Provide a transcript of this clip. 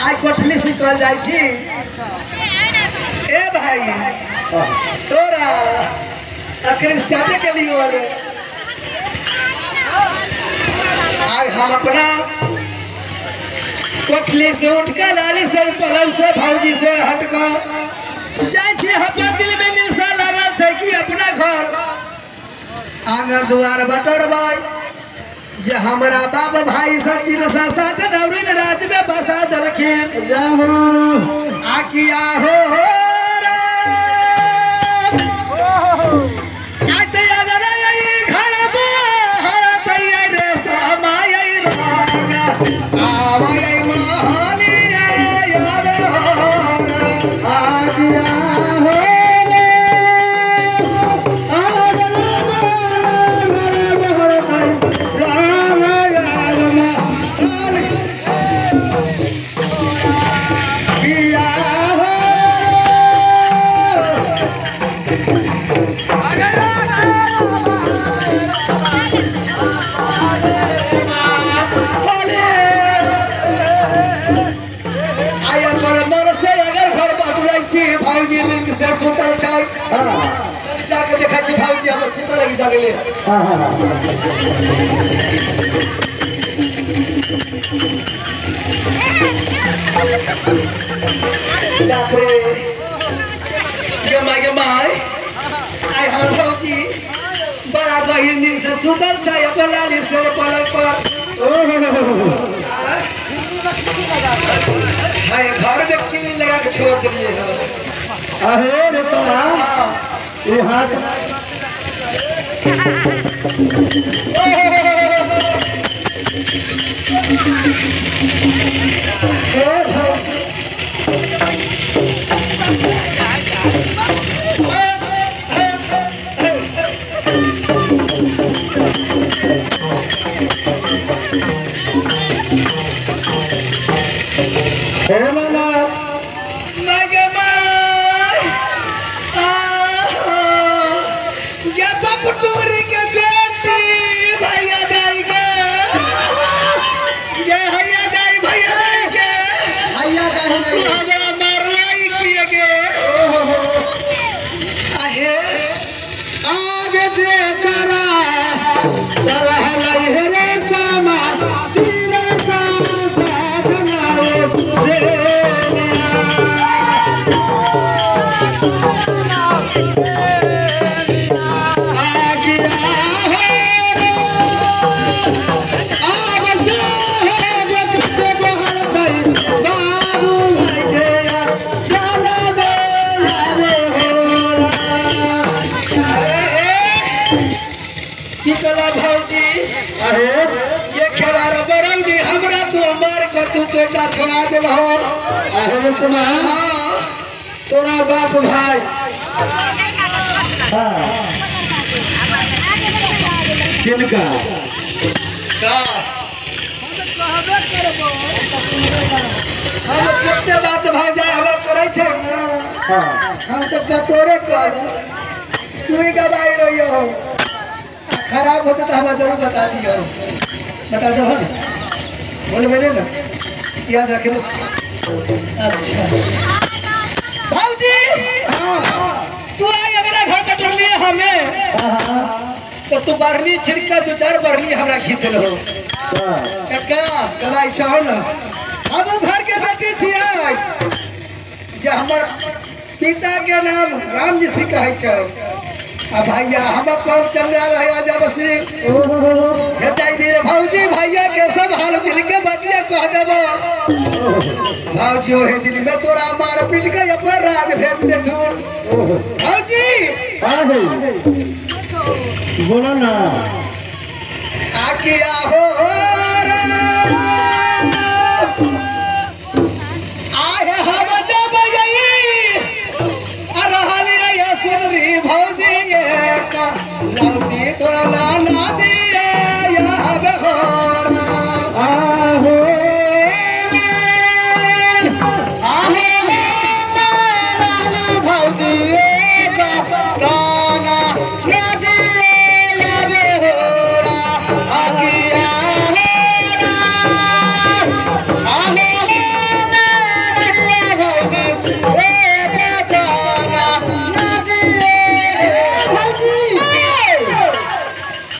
आई कोठली से कल जाई छी ए भाई तोरा आखिर स्टार्ट के लिए वाले आज हम अपना कोठली से उठ कर लाली से पलव से भौजी से हटकर जाय छी। हमरा दिल में निशा लागल छै कि अपना घर आंगन दुआर बटोरबै जे हमरा बाप भाई सब तीन सात नवरी रात में बसा दलखिन जाहो आकिया हो सुतल छै जाके देखा छी भौजी हम सुतल लगी जाके ले बापरे गे माय आई हम भौजी बड़ा गहिर नींद से सुतल छै अपन लाली से पलक पर हाय घर में किमी लगा के छोड़ के दिए है। अरे रे सोना ये हाथ टूरी के बेटी भैया दाई के ये भैया दाई के हमारा मारवाई किए के आहे आगे जे करा तरह लई रे समा तीन सा साथ नाओ रे चोटा छोड़ा दिल हो अरे सुना तोरा बाप भाई किनका हम कितने बात भाई जाए हमरा करे छे हम तो तोरे कर तू ही गवाई रहियो खराब होते तो हम जरूर बता दियो बता दो बोल मेरे ना याद रखना। अच्छा भाऊजी तू आई हमारा घर कटोर लिए हमें तो तू बरनी छिड़का 2-4 बरनी हमरा खींच लो का कमाई चाहो ना हम घर के बेटी छियै जे हमर पिता के नाम राम जी सिंह कहै छै आ भैया हम कब चल रहा है आजा बसी हे जाई दे भौजी भैया के सब हाल मिल के बतिया कह देबो भौजी हे दिन में तोरा मार पीट के अपन राज भेज दे तू भौजी बोलो ना आके आहो